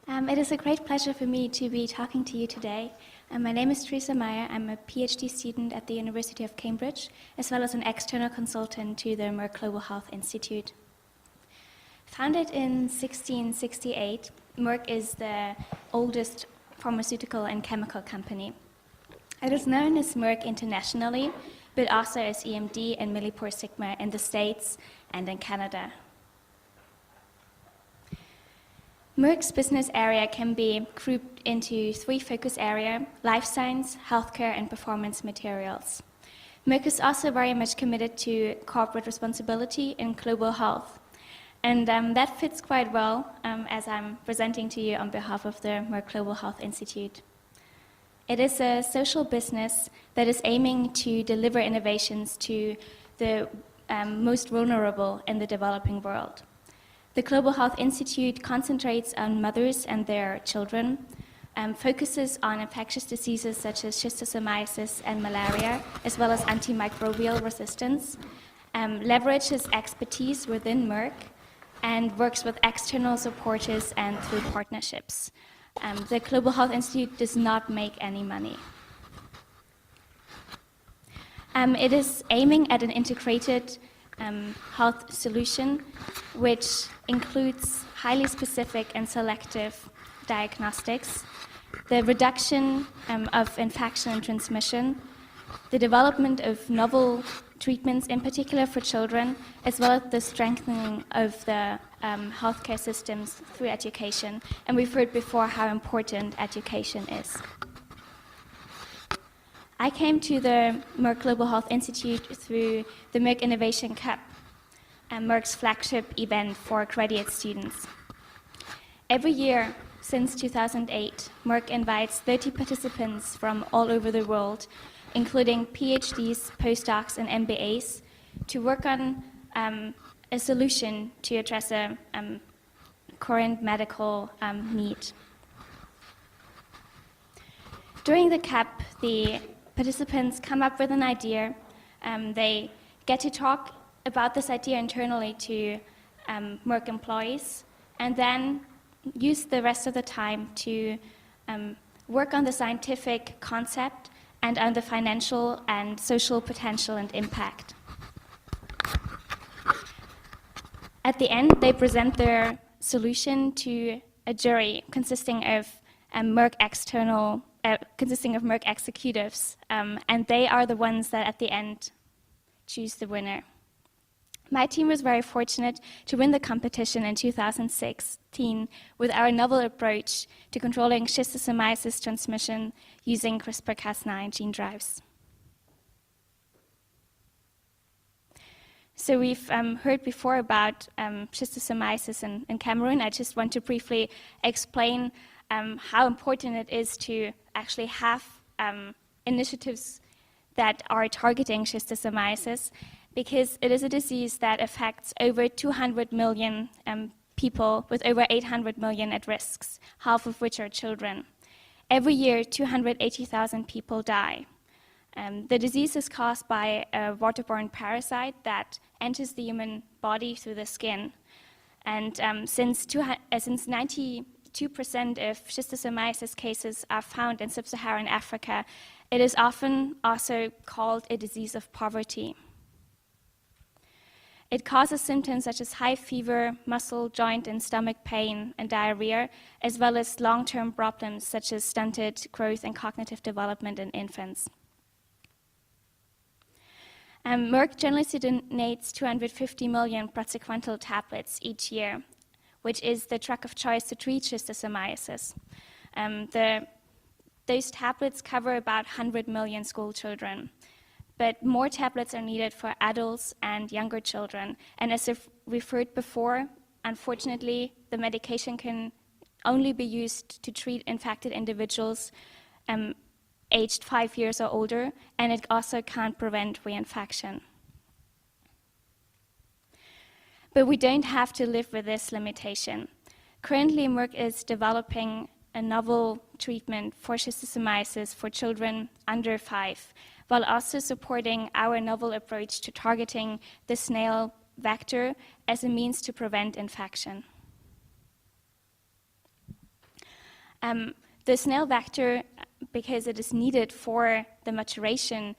It is a great pleasure for me to be talking to you today. My name is Theresa Maier. I'm a PhD student at the University of Cambridge, as well as an external consultant to the Merck Global Health Institute. Founded in 1668, Merck is the oldest pharmaceutical and chemical company. It is known as Merck internationally, but also as EMD and Millipore-Sigma in the States and in Canada. Merck's business area can be grouped into three focus areas: life science, healthcare, and performance materials. Merck is also very much committed to corporate responsibility in global health. And that fits quite well as I'm presenting to you on behalf of the Merck Global Health Institute. It is a social business that is aiming to deliver innovations to the most vulnerable in the developing world. The Global Health Institute concentrates on mothers and their children, focuses on infectious diseases such as schistosomiasis and malaria, as well as antimicrobial resistance, leverages expertise within Merck, and works with external supporters and through partnerships. The Global Health Institute does not make any money. It is aiming at an integrated health solution, which includes highly specific and selective diagnostics, the reduction of infection and transmission, the development of novel treatments, in particular for children, as well as the strengthening of the healthcare systems through education. And we've heard before how important education is. I came to the Merck Global Health Institute through the Merck Innovation Cup, Merck's flagship event for graduate students. Every year since 2008, Merck invites 30 participants from all over the world, including PhDs, postdocs, and MBAs, to work on a solution to address a current medical need. During the CAP, the participants come up with an idea. They get to talk about this idea internally to Merck employees, and then use the rest of the time to work on the scientific concept and on the financial and social potential and impact. At the end, they present their solution to a jury consisting of Merck executives, and they are the ones that at the end choose the winner. My team was very fortunate to win the competition in 2016 with our novel approach to controlling schistosomiasis transmission using CRISPR-Cas9 gene drives. So we've heard before about schistosomiasis in Cameroon. I just want to briefly explain how important it is to actually have initiatives that are targeting schistosomiasis, because it is a disease that affects over 200 million people, with over 800 million at risks, half of which are children. Every year, 280,000 people die. The disease is caused by a water-borne parasite that enters the human body through the skin. And since 92% of schistosomiasis cases are found in sub-Saharan Africa, it is often also called a disease of poverty. It causes symptoms such as high fever, muscle, joint, and stomach pain, and diarrhea, as well as long-term problems such as stunted growth and cognitive development in infants. Merck generally donates 250 million praziquantel tablets each year, which is the drug of choice to treat schistosomiasis. Those tablets cover about 100 million school children. But more tablets are needed for adults and younger children. And as I've referred before, unfortunately, the medication can only be used to treat infected individuals aged 5 years or older, and it also can't prevent reinfection. But we don't have to live with this limitation. Currently, Merck is developing a novel treatment for schistosomiasis for children under 5, while also supporting our novel approach to targeting the snail vector as a means to prevent infection. The snail vector, because it is needed for the maturation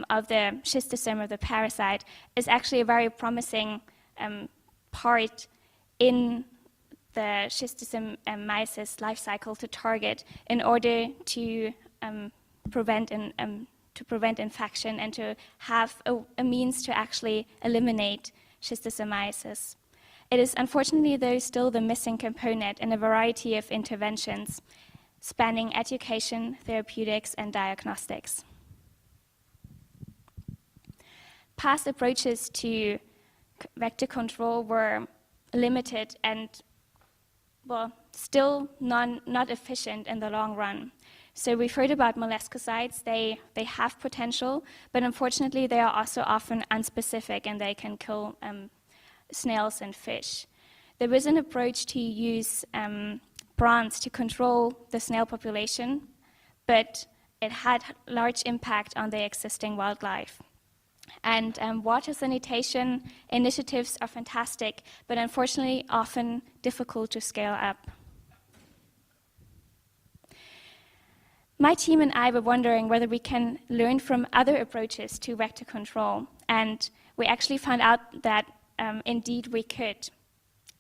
of the schistosome of the parasite, is actually a very promising part in the schistosomiasis life cycle to target in order to prevent infection and to have a means to actually eliminate schistosomiasis. It is unfortunately, though, still the missing component in a variety of interventions spanning education, therapeutics, and diagnostics. Past approaches to vector control were limited and, well, still not efficient in the long run. So we've heard about molluscicides. They have potential, but unfortunately they are also often unspecific and they can kill snails and fish. There was an approach to use bronze to control the snail population, but it had large impact on the existing wildlife. And water sanitation initiatives are fantastic, but unfortunately often difficult to scale up. My team and I were wondering whether we can learn from other approaches to vector control, and we actually found out that indeed we could.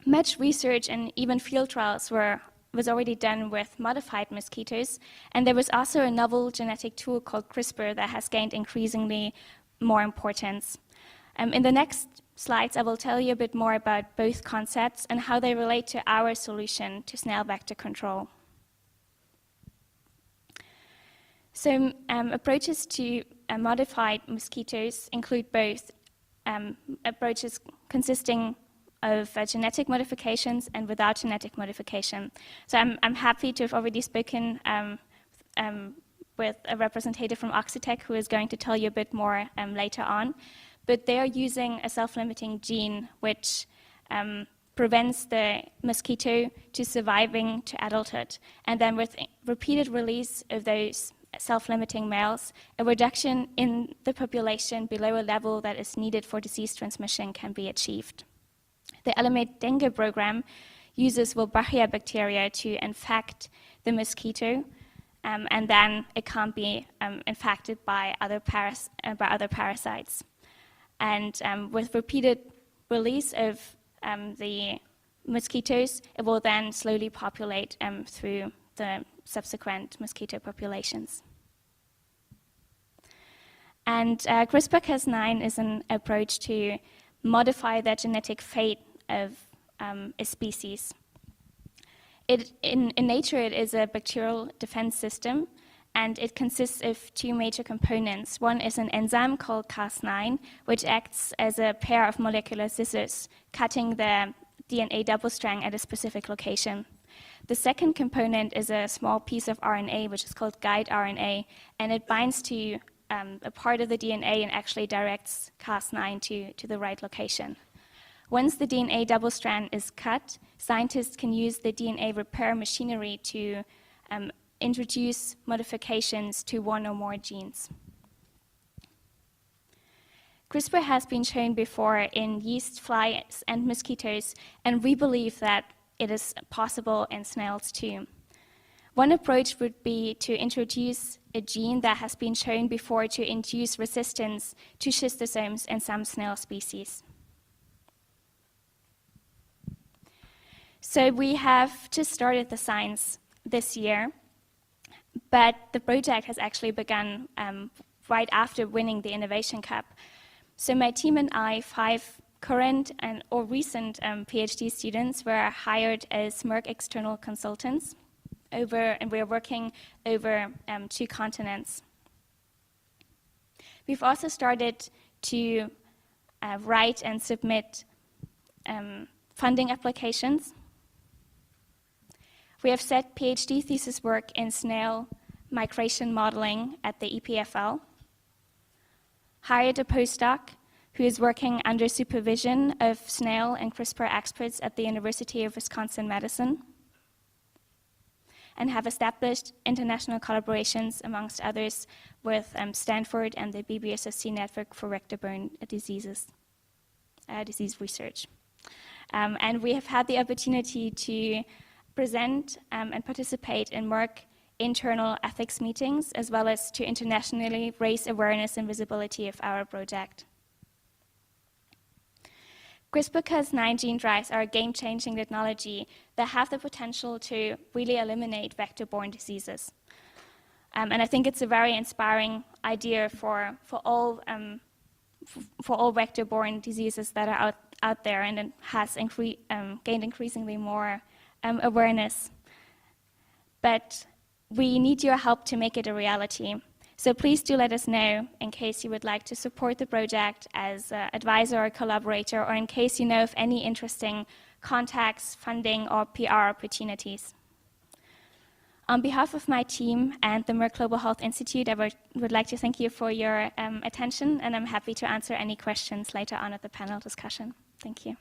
Much research and even field trials was already done with modified mosquitoes, and there was also a novel genetic tool called CRISPR that has gained increasingly more importance. In the next slides, I will tell you a bit more about both concepts and how they relate to our solution to snail vector control. So approaches to modified mosquitoes include both approaches consisting of genetic modifications and without genetic modification. So I'm happy to have already spoken with a representative from Oxitec who is going to tell you a bit more later on. But they are using a self-limiting gene which prevents the mosquito to surviving to adulthood. And then with repeated release of those self-limiting males, a reduction in the population below a level that is needed for disease transmission can be achieved. The Elimate dengue program uses Wolbachia bacteria to infect the mosquito, and then it can't be infected by other parasites. And with repeated release of the mosquitoes, it will then slowly populate through the subsequent mosquito populations. And CRISPR-Cas9 is an approach to modify the genetic fate of a species. In nature, it is a bacterial defense system, and it consists of two major components. One is an enzyme called Cas9, which acts as a pair of molecular scissors, cutting the DNA double strand at a specific location. The second component is a small piece of RNA, which is called guide RNA, and it binds to a part of the DNA and actually directs Cas9 to the right location. Once the DNA double strand is cut, scientists can use the DNA repair machinery to introduce modifications to one or more genes. CRISPR has been shown before in yeast, flies, and mosquitoes, and we believe that it is possible in snails too. One approach would be to introduce a gene that has been shown before to induce resistance to schistosomes in some snail species. So we have just started the science this year, but the project has actually begun right after winning the Innovation Cup. So my team and I, 5 current or recent PhD students, were hired as Merck external consultants and we're working over 2 continents. We've also started to write and submit funding applications. We have set PhD thesis work in snail migration modeling at the EPFL, hired a postdoc who is working under supervision of snail and CRISPR experts at the University of Wisconsin-Madison, and have established international collaborations, amongst others, with Stanford and the BBSOC Network for Vector-Borne Disease Research. And we have had the opportunity to present and participate in Merck internal ethics meetings, as well as to internationally raise awareness and visibility of our project. CRISPR-Cas9 gene drives are a game-changing technology that have the potential to really eliminate vector-borne diseases. And I think it's a very inspiring idea for all vector-borne diseases that are out there, and it has gained increasingly more awareness. But we need your help to make it a reality. So please do let us know in case you would like to support the project as an advisor or collaborator, or in case you know of any interesting contacts, funding, or PR opportunities. On behalf of my team and the Merck Global Health Institute, I would like to thank you for your attention, and I'm happy to answer any questions later on at the panel discussion. Thank you.